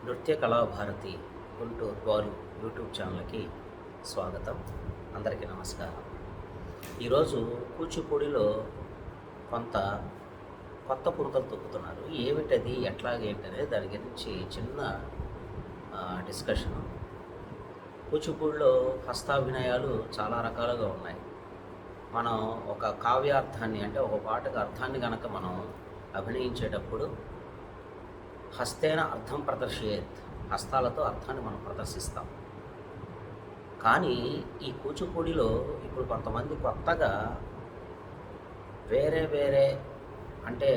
నృత్య కళాభారతి గుంటూరు వారు యూట్యూబ్ ఛానల్కి స్వాగతం. అందరికీ నమస్కారం. ఈరోజు కూచిపూడిలో కొంత కొత్త పుంతలు తొక్కుతున్నారు. ఏమిటది, ఎట్లాగేంటనేది దాని గురించి చిన్న డిస్కషన్. కూచిపూడిలో హస్తాభినయాలు చాలా రకాలుగా ఉన్నాయి. మనం ఒక కావ్యార్థాన్ని అంటే ఒక పాటకు అర్థాన్ని కనుక మనం అభినయించేటప్పుడు హస్తేన అర్థం ప్రదర్శయేత్, హస్తాలతో అర్థాన్ని మనం ప్రదర్శిస్తాం. కానీ ఈ కూచిపూడిలో ఇప్పుడు కొంతమంది కొత్తగా వేరే అంటే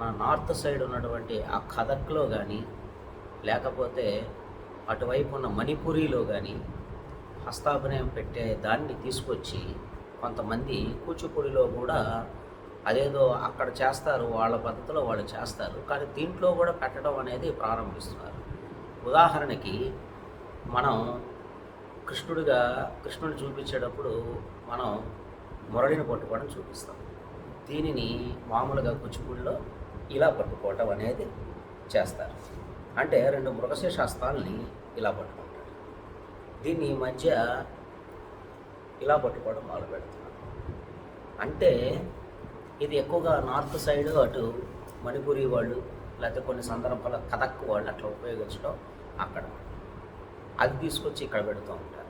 మన నార్త్ సైడ్ ఉన్నటువంటి ఆ కథక్లో కానీ లేకపోతే అటువైపు ఉన్న మణిపురిలో కానీ హస్తాభినయం పెట్టే దాన్ని తీసుకొచ్చి కొంతమంది కూచిపూడిలో కూడా అదేదో అక్కడ చేస్తారు, వాళ్ళ పద్ధతిలో వాళ్ళు చేస్తారు, కానీ దీంట్లో కూడా పెట్టడం అనేది ప్రారంభిస్తున్నారు. ఉదాహరణకి మనం కృష్ణుడిని చూపించేటప్పుడు మనం మురళిని పట్టుకోవడం చూపిస్తాం. దీనిని మామూలుగా కూచిపూడిలో ఇలా పట్టుకోవడం అనేది చేస్తారు. అంటే రెండు మృగశీర్ష హస్తాలని ఇలా పట్టుకుంటారు. దీన్ని ఈ మధ్య ఇలా పట్టుకోవడం మొదలు పెడుతున్నారు. అంటే ఇది ఎక్కువగా నార్త్ సైడ్ అటు మణిపురి వాళ్ళు లేకపోతే కొన్ని సందర్భాల కథక్ వాళ్ళు అట్లా ఉపయోగించడం అక్కడ అది తీసుకొచ్చి ఇక్కడ పెడుతూ ఉంటారు.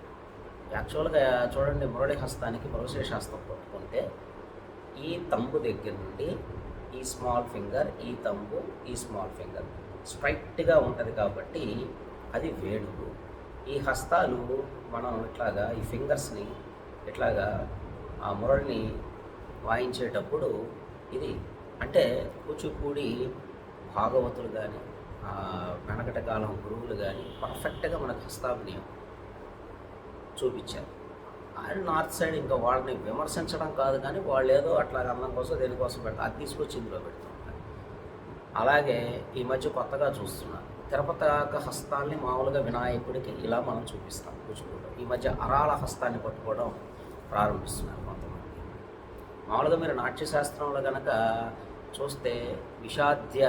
యాక్చువల్గా చూడండి, మురళి హస్తానికి మృగశీర్ష హస్తం పట్టుకుంటే ఈ తంబు దగ్గర నుండి ఈ స్మాల్ ఫింగర్, ఈ తంబు, ఈ స్మాల్ ఫింగర్ స్ట్రైట్గా ఉంటుంది కాబట్టి అది వేణువు. ఈ హస్తాలు మనం ఇట్లాగా ఈ ఫింగర్స్ని ఇట్లాగా ఆ మురళిని వాయించేటప్పుడు ఇది అంటే కూచిపూడి భాగవతులు కానీ వెనకట కాలం గురువులు కానీ పర్ఫెక్ట్గా మనకు హస్తాభినయం చూపించారు. ఆయన నార్త్ సైడ్ ఇంకా వాళ్ళని విమర్శించడం కాదు, కానీ వాళ్ళు ఏదో అట్లా అందం కోసం దేనికోసం పెడతారు, అది తీసుకొచ్చి ఇందులో పెడుతూ ఉంటారు. అలాగే ఈ మధ్య కొత్తగా చూస్తున్నాం, తిరుపతి హస్తాన్ని మామూలుగా వినాయకుడికి ఇలా మనం చూపిస్తాం కూచిపూడిలో. ఈ మధ్య అరాళ హస్తాన్ని పట్టుకోవడం ప్రారంభిస్తున్నారు కొంతమంది. మామూలుగా మీరు నాట్యశాస్త్రంలో కనుక చూస్తే విషాద్య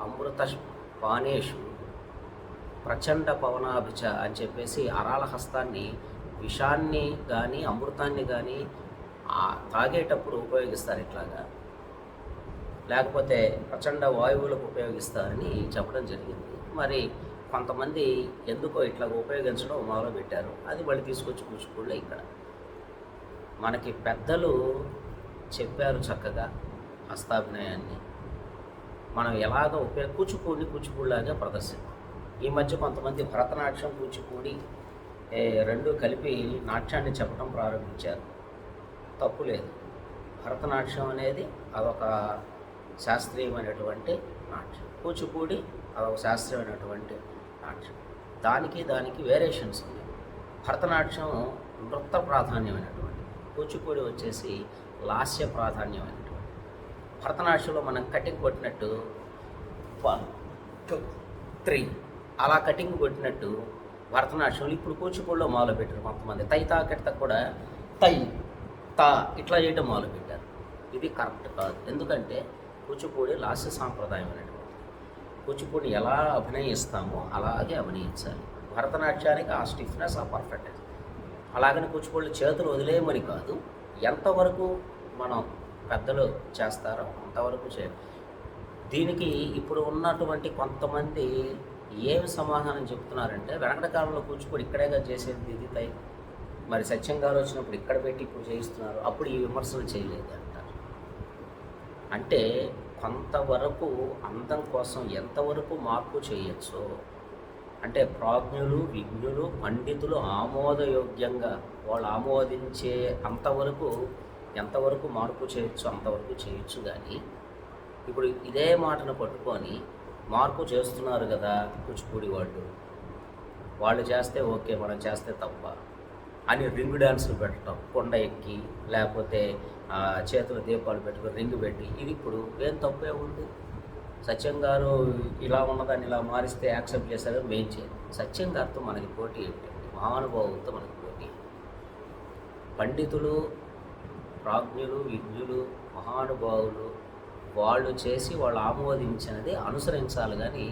అమృత పానేషు ప్రచండ పవనాభిచ అని చెప్పేసి అరాళ హస్తాన్ని విషాన్ని కానీ అమృతాన్ని కానీ తాగేటప్పుడు ఉపయోగిస్తారు ఇట్లాగా, లేకపోతే ప్రచండ వాయువులకు ఉపయోగిస్తారని చెప్పడం జరిగింది. మరి కొంతమంది ఎందుకో ఇట్లా ఉపయోగించడం మొదలుపెట్టారు. అది వాళ్ళు తీసుకొచ్చి కూచిపూడిలో ఇక్కడ మనకి పెద్దలు చెప్పారు చక్కగా హస్తాభినయాన్ని మనం ఎలాగ కూచిపూడిలాగా ప్రదర్శిద్దాం. ఈ మధ్య కొంతమంది భరతనాట్యం కూచిపూడి రెండు కలిపి నాట్యాన్ని చెప్పడం ప్రారంభించారు. తప్పు లేదు. భరతనాట్యం అనేది అదొక శాస్త్రీయమైనటువంటి నాట్యం, కూచిపూడి అదొక శాస్త్రీయమైనటువంటి నాట్యం. దానికి వేరియేషన్స్ ఉన్నాయి. భరతనాట్యం నృత్య ప్రాధాన్యమైనటువంటి, కూచిపూడి వచ్చేసి లాస్య ప్రాధాన్యమైనటువంటి. భరతనాట్యంలో మనం కటింగ్ కొట్టినట్టు 1 2 3 అలా కటింగ్ కొట్టినట్టు భరతనాట్యంలో ఇప్పుడు కూచిపూడిలో మొదలుపెట్టారు కొంతమంది. తాకెట్ట కూడా తా ఇట్లా చేయడం మొదలుపెట్టారు. ఇది కరెక్ట్ కాదు. ఎందుకంటే కూచిపూడి లాస్య సాంప్రదాయం అనేటువంటి, కూచిపూడి ఎలా అభినయిస్తామో అలాగే అభినయించాలి. భరతనాట్యానికి ఆ స్టిఫ్నెస్, ఆ పర్ఫెక్ట్నెస్. అలాగని కూచిపూడి చేతులు వదిలేయమని కాదు, ఎంతవరకు మనం పెద్దలు చేస్తారో అంతవరకు చేయాలి. దీనికి ఇప్పుడు ఉన్నటువంటి కొంతమంది ఏమి సమాధానం చెప్తున్నారంటే, వెనకటి కాలంలో కూచిపూడి ఇక్కడేగా చేసేది, ఇది మరి సత్యం గారు వచ్చినప్పుడు ఇక్కడ పెట్టి ఇప్పుడు చేయిస్తున్నారు, అప్పుడు ఈ విమర్శలు చేయలేదు అంటారు. అంటే కొంతవరకు అందం కోసం ఎంతవరకు మార్పు చేయొచ్చో, అంటే ప్రాజ్ఞులు, విజ్ఞులు, పండితులు ఆమోదయోగ్యంగా వాళ్ళు ఆమోదించే అంతవరకు ఎంతవరకు మార్పు చేయొచ్చు అంతవరకు చేయొచ్చు. కానీ ఇప్పుడు ఇదే మాటను పట్టుకొని మార్పు చేస్తున్నారు కదా కూచిపూడి వాళ్ళు చేస్తే ఓకే, మనం చేస్తే తప్ప అని రింగ్ డ్యాన్సులు పెట్టడం, కొండ ఎక్కి లేకపోతే చేతుల దీపాలు పెట్టుకుని రింగ్ పెట్టి, ఇది ఇప్పుడు ఏం తప్పే ఉంది? సత్యం గారు ఇలా ఉన్నదాన్ని ఇలా మారిస్తే యాక్సెప్ట్ చేశారు, మెయిన్ చేయాలి. సత్యం గారితో మనకి పోటీ ఏమిటండి? మహానుభావులతో మనకి పోటీ. పండితులు, ప్రాజ్ఞులు, విజ్ఞులు, మహానుభావులు వాళ్ళు చేసి వాళ్ళు ఆమోదించినది అనుసరించాలి. కానీ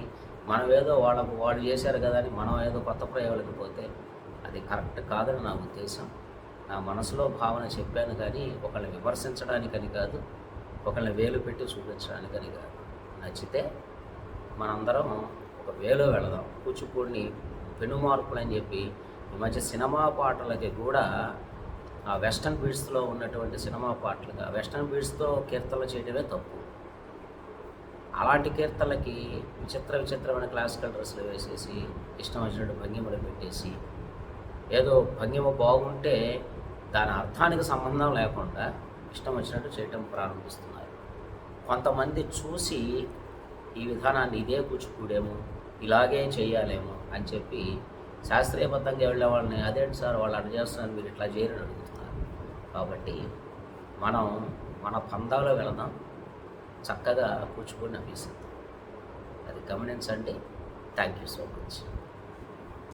మనం ఏదో వాళ్ళు చేశారు కదా అని మనం ఏదో కొత్త ప్రయోగాలకు పోతే అది కరెక్ట్ కాదని నా ఉద్దేశం. నా మనసులో భావన చెప్పాను కానీ ఒకళ్ళని విమర్శించడానికని కాదు, ఒకళ్ళని వేలు పెట్టి చూపించడానికని కాదు. నచ్చితే మనందరం ఒక వేలో వెళదాం. కూచిపూడిని పెనుమార్పులు అని చెప్పి ఈ మధ్య సినిమా పాటలకి కూడా ఆ వెస్టర్న్ బీట్స్లో ఉన్నటువంటి సినిమా పాటలుగా వెస్టర్న్ బీట్స్తో కీర్తనలు చేయడమే తప్పు. అలాంటి కీర్తనలకి విచిత్రమైన క్లాసికల్ డ్రెస్సులు వేసేసి ఇష్టం వచ్చినట్టు భంగిమలు పెట్టేసి ఏదో భంగిమ బాగుంటే దాని అర్థానికి సంబంధం లేకుండా ఇష్టం వచ్చినట్టు చేయటం ప్రారంభిస్తున్నారు. కొంతమంది చూసి ఈ విధానాన్ని ఇదే కూచిపూడేమో ఇలాగే చేయాలేమో అని చెప్పి శాస్త్రీయబద్ధంగా వెళ్ళే వాళ్ళని అదేంటి సార్ వాళ్ళు అటు చేస్తున్నారు మీరు ఇట్లా చేయరని అడుగుతున్నారు. కాబట్టి మనం మన పందాలో వెళదాం, చక్కగా కూచిపూడిని అభ్యసిద్దాం. అది గమనించండి. Thank you so much.